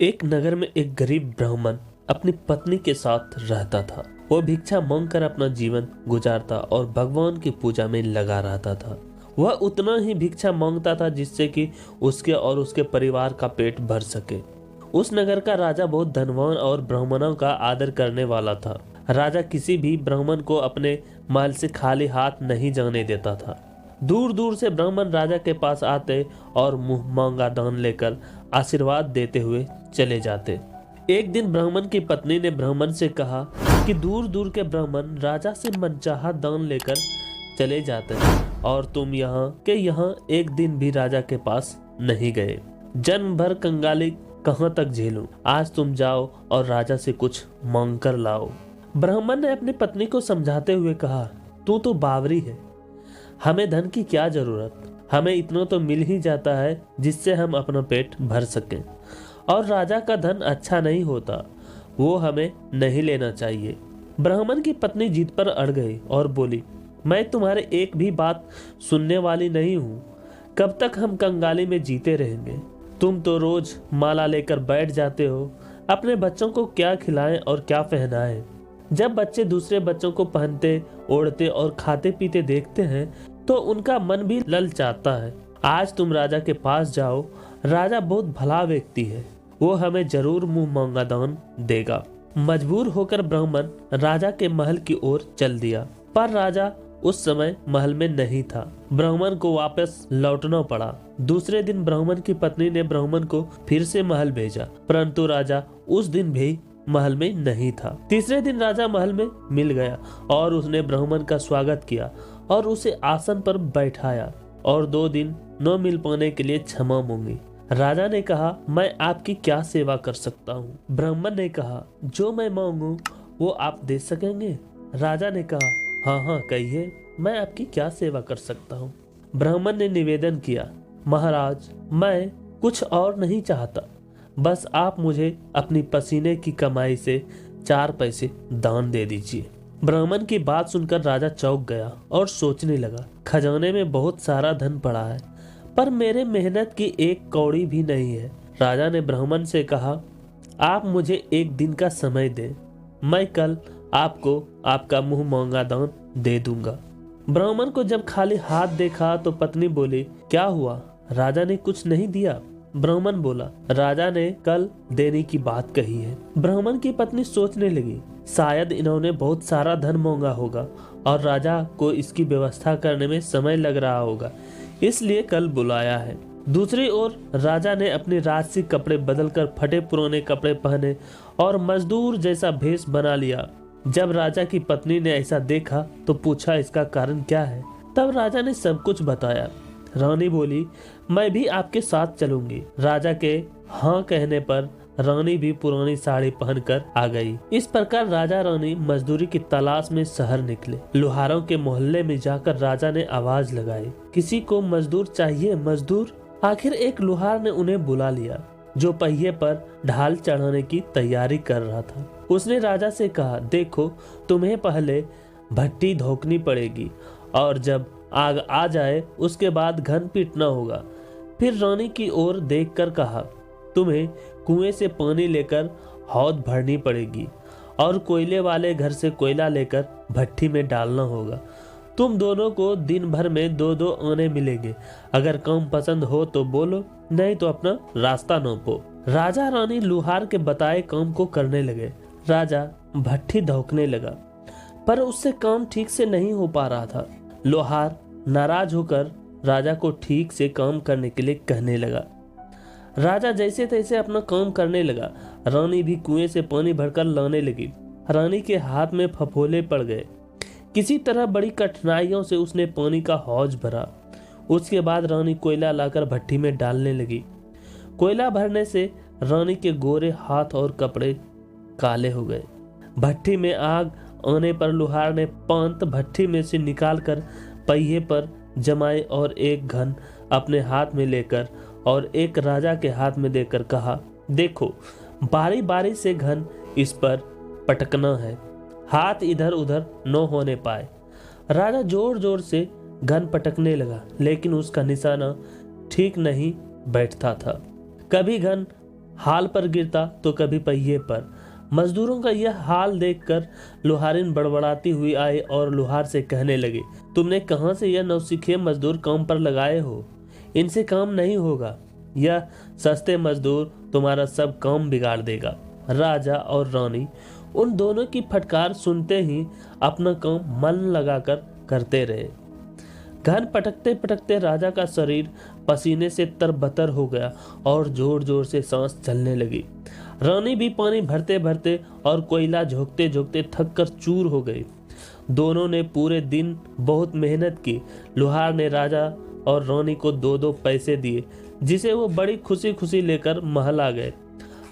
एक नगर में एक गरीब ब्राह्मण अपनी पत्नी के साथ रहता था। वो भिक्षा मांगकर अपना जीवन गुजारता और भगवान की पूजा में लगा रहता था। वह उतना ही भिक्षा मांगता था जिससे कि उसके और उसके परिवार का पेट भर सके। उस नगर का राजा बहुत धनवान और ब्राह्मणों का आदर करने वाला था। राजा किसी भी ब्राह्मण को अपने महल से खाली हाथ नहीं जाने देता था। दूर दूर से ब्राह्मण राजा के पास आते और मुंह मांगा दान लेकर आशीर्वाद देते हुए चले जाते। एक दिन ब्राह्मण की पत्नी ने ब्राह्मण से कहा कि दूर दूर के ब्राह्मण राजा से मनचाहा दान लेकर चले जाते हैं और तुम यहाँ एक दिन भी राजा के पास नहीं गए। जन्म भर कंगाली कहाँ तक झेलूं? आज तुम जाओ और राजा से कुछ मांग कर लाओ। ब्राह्मण ने अपनी पत्नी को समझाते हुए कहा, तू तो बावरी है, हमें धन की क्या जरूरत, हमें इतना तो मिल ही जाता है जिससे हम अपना पेट भर सकें। और राजा का धन अच्छा नहीं होता, वो हमें नहीं लेना चाहिए। ब्राह्मण की पत्नी जिद पर अड़ गई और बोली, मैं तुम्हारे एक भी बात सुनने वाली नहीं हूँ। कब तक हम कंगाली में जीते रहेंगे? तुम तो रोज माला लेकर बैठ जाते हो। अपने बच्चों को क्या खिलाएं और क्या पहनाएं? जब बच्चे दूसरे बच्चों को पहनते, ओढ़ते और खाते पीते देखते हैं तो उनका मन भी ललचाता है। आज तुम राजा के पास जाओ, राजा बहुत भला व्यक्ति है, वो हमें जरूर मुंह मांगा दान देगा। मजबूर होकर ब्राह्मण राजा के महल की ओर चल दिया, पर राजा उस समय महल में नहीं था। ब्राह्मण को वापस लौटना पड़ा। दूसरे दिन ब्राह्मण की पत्नी ने ब्राह्मण को फिर से महल भेजा, परंतु राजा उस दिन भी महल में नहीं था। तीसरे दिन राजा महल में मिल गया और उसने ब्राह्मण का स्वागत किया और उसे आसन पर बैठाया और 2 दिन न मिल पाने के लिए क्षमा मांगी। राजा ने कहा, मैं आपकी क्या सेवा कर सकता हूँ? ब्राह्मण ने कहा, जो मैं मांगू वो आप दे सकेंगे? राजा ने कहा, हाँ हाँ कहिए, मैं आपकी क्या सेवा कर सकता हूँ? ब्राह्मण ने निवेदन किया, महाराज मैं कुछ और नहीं चाहता, बस आप मुझे अपनी पसीने की कमाई से 4 पैसे दान दे दीजिए। ब्राह्मण की बात सुनकर राजा चौंक गया और सोचने लगा, खजाने में बहुत सारा धन पड़ा है, पर मेरे मेहनत की 1 कौड़ी भी नहीं है। राजा ने ब्राह्मण से कहा, आप मुझे 1 दिन का समय दें, मैं कल आपको आपका मुंह मांगा दान दे दूंगा। ब्राह्मण को जब खाली हाथ देखा तो पत्नी बोली, क्या हुआ, राजा ने कुछ नहीं दिया? ब्राह्मण बोला, राजा ने कल देने की बात कही है। ब्राह्मण की पत्नी सोचने लगी, शायद इन्होंने बहुत सारा धन मांगा होगा और राजा को इसकी व्यवस्था करने में समय लग रहा होगा, इसलिए कल बुलाया है। दूसरी ओर राजा ने अपने राजसी कपड़े बदलकर फटे पुराने कपड़े पहने और मजदूर जैसा भेष बना लिया। जब राजा की पत्नी ने ऐसा देखा तो पूछा, इसका कारण क्या है? तब राजा ने सब कुछ बताया। रानी बोली, मैं भी आपके साथ चलूंगी। राजा के हाँ कहने पर रानी भी पुरानी साड़ी पहनकर आ गई। इस प्रकार राजा रानी मजदूरी की तलाश में शहर निकले। लोहारों के मोहल्ले में जाकर राजा ने आवाज लगाई, किसी को मजदूर चाहिए, मजदूर। आखिर एक लोहार ने उन्हें बुला लिया, जो पहिए पर ढाल चढ़ाने की तैयारी कर रहा था। उसने राजा से कहा, देखो तुम्हें पहले भट्टी धोकनी पड़ेगी और जब आग आ जाए उसके बाद घन पीटना होगा। फिर रानी की ओर देखकर कहा, तुम्हें कुएं से पानी लेकर हौद भरनी पड़ेगी और कोयले वाले घर से कोयला लेकर भट्टी में डालना होगा। तुम दोनों को दिन भर में 2-2 आने मिलेंगे। अगर काम पसंद हो तो बोलो, नहीं तो अपना रास्ता नापो। राजा रानी लोहार के बताए काम को करने लगे। राजा भट्टी धोकने लगा, पर उससे काम ठीक से नहीं हो पा रहा था। लोहार नाराज होकर राजा को ठीक से काम करने के लिए कहने लगा। राजा जैसे तैसे अपना काम करने लगा। रानी भी कुएं से पानी भरकर लाने लगी। रानी के हाथ में फफोले पड़ गए। किसी तरह बड़ी कठिनाइयों से उसने पानी का हौज भरा। उसके बाद रानी कोयला लाकर भट्टी में डालने लगी। कोयला भरने से रानी के गोरे हाथ और कपड़े काले हो गए। भट्टी में आग आने पर लोहार ने पांत भट्टी में से निकालकर पहिए पर जमाए और एक घन अपने हाथ में लेकर और एक राजा के हाथ में देकर कहा, देखो बारी बारी से घन इस पर पटकना है, हाथ इधर उधर न होने पाए। राजा जोर जोर से घन पटकने लगा, लेकिन उसका निशाना ठीक नहीं बैठता था। कभी घन हाल पर गिरता तो कभी पहिए पर। मजदूरों का यह हाल देखकर लोहारिन बड़बड़ाती हुई आई और लोहार से कहने लगी, तुमने कहां से यह नौसिखिए मजदूर काम पर लगाए हो? इनसे काम नहीं होगा। यह सस्ते मजदूर तुम्हारा सब काम बिगाड़ देगा। राजा और रानी उन दोनों की फटकार सुनते ही अपना काम मन लगाकर करते रहे। घन पटकते पटकते राजा का शरीर पसीने से तरबतर हो गया और जोर जोर से सांस चलने लगी। रानी भी पानी भरते भरते और कोयला झोंकते झोंकते थक कर चूर हो गई। दोनों ने पूरे दिन बहुत मेहनत की। लोहार ने राजा और रानी को 2-2 पैसे दिए, जिसे वो बड़ी खुशी खुशी लेकर महल आ गए।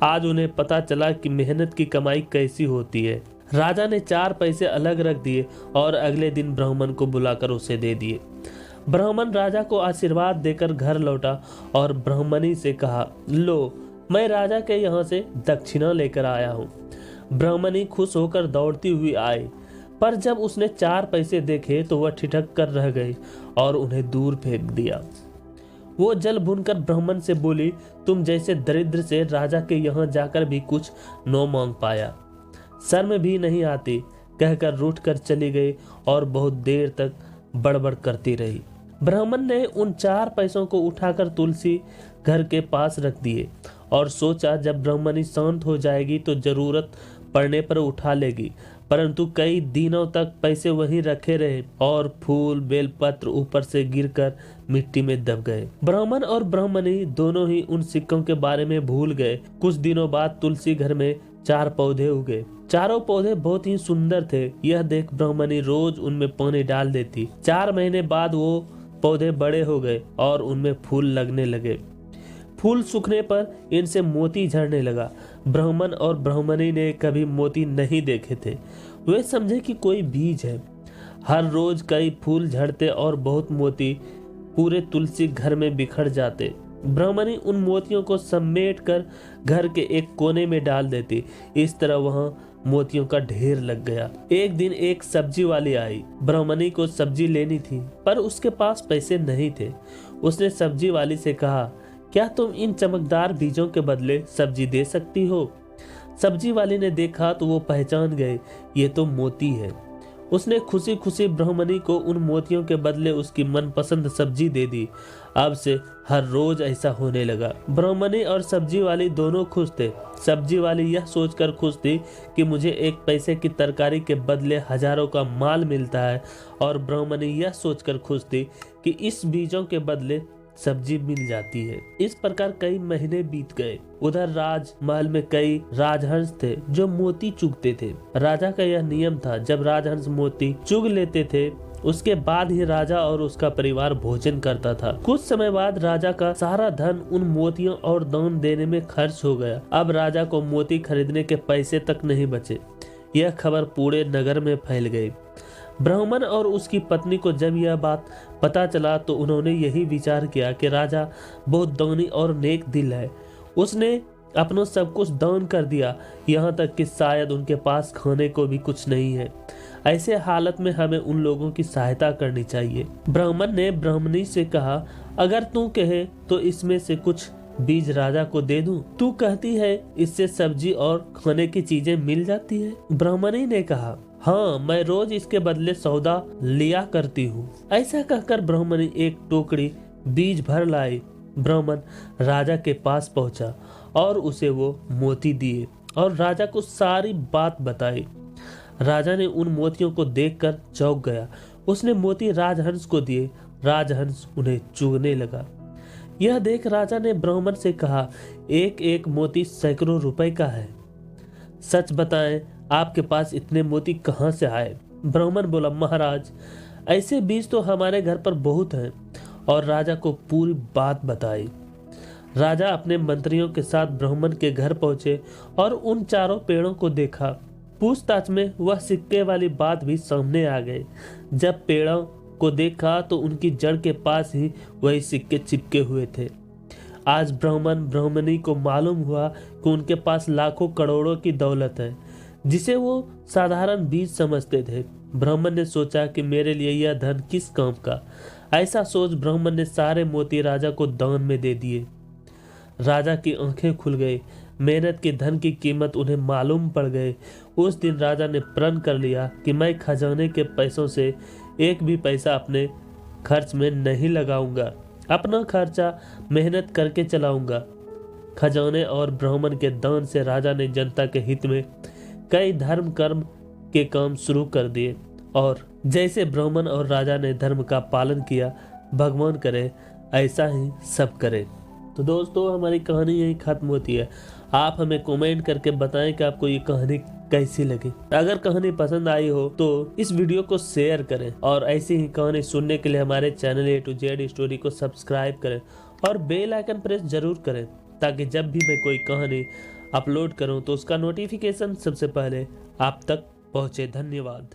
आज उन्हें पता चला कि मेहनत की कमाई कैसी होती है। राजा ने 4 पैसे अलग रख दिए और अगले दिन ब्राह्मण को बुलाकर उसे दे दिए। ब्राह्मण राजा को आशीर्वाद देकर घर लौटा और ब्राह्मणी से कहा, लो, मैं राजा के यहाँ से दक्षिणा लेकर आया हूँ। ब्राह्मणी खुश होकर दौड़ती हुई आई, पर जब उसने 4 पैसे देखे तो वह ठिठक कर रह गई और उन्हें दूर फेंक दिया। वो जल भूनकर ब्राह्मण से बोली, तुम जैसे दरिद्र से राजा के यहाँ जाकर भी कुछ न मांग पाया, शर्म भी नहीं आती, कहकर रूठ कर चली गई और बहुत देर तक बड़बड़ करती रही। ब्राह्मण ने उन 4 पैसों को उठाकर तुलसी घर के पास रख दिए और सोचा जब ब्राह्मणी शांत हो जाएगी तो जरूरत पड़ने पर उठा लेगी। परंतु कई दिनों तक पैसे वहीं रखे रहे और फूल बेलपत्र ऊपर से गिरकर मिट्टी में दब गए। ब्राह्मण और ब्राह्मणी दोनों ही उन सिक्कों के बारे में भूल गए। कुछ दिनों बाद तुलसी घर में 4 पौधे उगे। चारों पौधे बहुत ही सुंदर थे। यह देख ब्राह्मणी रोज उनमें पानी डाल देती। 4 महीने बाद वो पौधे बड़े हो गए और उनमें फूल लगने लगे। फूल सूखने पर इनसे मोती झड़ने लगा। ब्राह्मण और ब्राह्मणी ने कभी मोती नहीं देखे थे। वे समझे कि कोई बीज है। हर रोज कई फूल झड़ते और बहुत मोती पूरे तुलसी घर में बिखर जाते। ब्राह्मणी उन मोतियों को समेट कर घर के एक कोने में डाल देती। इस तरह वहां मोतियों का ढेर लग गया। एक दिन एक सब्जी वाली आई। ब्राह्मणी को सब्जी लेनी थी, पर उसके पास पैसे नहीं थे। उसने सब्जी वाली से कहा, क्या तुम इन चमकदार बीजों के बदले सब्जी दे सकती हो? सब्जी वाली ने देखा तो वो पहचान गए, ये तो मोती है। उसने खुशी खुशी ब्राह्मणी को उन मोतियों के बदले उसकी मनपसंद सब्जी दे दी। अब से हर रोज ऐसा होने लगा। ब्राह्मणी और सब्जी वाली दोनों खुश थे। सब्जी वाली यह सोचकर खुश थी कि मुझे 1 पैसे की तरकारी के बदले हजारों का माल मिलता है, और ब्राह्मणी यह सोचकर खुश थी कि इस बीजों के बदले सब्जी मिल जाती है। इस प्रकार कई महीने बीत गए। उधर राजमहल में कई राजहंस थे जो मोती चुगते थे। राजा का यह नियम था, जब राजहंस मोती चुग लेते थे उसके बाद ही राजा और उसका परिवार भोजन करता था। कुछ समय बाद राजा का सारा धन उन मोतियों और दान देने में खर्च हो गया। अब राजा को मोती खरीदने के पैसे तक नहीं बचे। यह खबर पूरे नगर में फैल गई। ब्राह्मण और उसकी पत्नी को जब यह बात पता चला तो उन्होंने यही विचार किया कि राजा बहुत दानी और नेक दिल है। उसने अपना सब कुछ दान कर दिया, यहाँ तक कि शायद उनके पास खाने को भी कुछ नहीं है। ऐसे हालत में हमें उन लोगों की सहायता करनी चाहिए। ब्राह्मण ने ब्राह्मणी से कहा, अगर तू कहे तो इसमें से कुछ बीज राजा को दे दूं। तू कहती है इससे सब्जी और खाने की चीजें मिल जाती है। ब्राह्मणी ने कहा, हाँ, मैं रोज इसके बदले सौदा लिया करती हूँ। ऐसा कहकर ब्राह्मणी एक टोकरी बीज भर लाई। ब्राह्मण राजा के पास पहुंचा और उसे वो मोती दिए और राजा को सारी बात बताई। राजा ने उन मोतियों को देखकर चौंक गया। उसने मोती राजहंस को दिए। राजहंस उन्हें चुगने लगा। यह देख राजा ने ब्राह्मण से कहा, एक एक मोती सैकड़ों रुपए का है। सच बताएं, आपके पास इतने मोती कहाँ से आए? ब्राह्मण बोला, महाराज, ऐसे बीज तो हमारे घर पर बहुत हैं। और राजा को पूरी बात बताई। राजा अपने मंत्रियों के साथ ब्राह्मण के घर पहुंचे और उन चारों पेड़ों को देखा। पूछताछ में वह सिक्के वाली बात भी सामने आ गई। जब पेड़ों को देखा तो उनकी जड़ के पास ही वही सिक्के चिपके हुए थे। आज ब्राह्मण ब्राह्मणी को मालूम हुआ कि उनके पास लाखों करोड़ों की दौलत है, जिसे वो साधारण बीज समझते थे। ब्राह्मण ने सोचा कि मेरे लिए यह धन किस काम का। ऐसा सोच ब्राह्मण ने सारे मोती राजा को दान में दे दिए। राजा की आंखें खुल गई। मेहनत के धन की कीमत उन्हें मालूम पड़ गई। उस दिन राजा ने प्रण कर लिया कि मैं खजाने के पैसों से एक भी पैसा अपने खर्च में नहीं लगाऊंगा। अपना खर्चा मेहनत करके चलाऊंगा। खजाने और ब्राह्मण के दान से राजा ने जनता के हित में कई धर्म कर्म के काम शुरू कर दिए और जैसे ब्राह्मण और राजा ने धर्म का पालन किया, भगवान करे ऐसा ही सब करे। तो दोस्तों, हमारी कहानी यही खत्म होती है। आप हमें कमेंट करके बताएं कि आपको ये कहानी कैसी लगी। अगर कहानी पसंद आई हो तो इस वीडियो को शेयर करें और ऐसी ही कहानी सुनने के लिए हमारे channel A to Z story को सब्सक्राइब करें और बेल आइकन प्रेस जरूर करें, ताकि जब भी मैं कोई कहानी अपलोड करूं तो उसका नोटिफिकेशन सबसे पहले आप तक पहुंचे। धन्यवाद।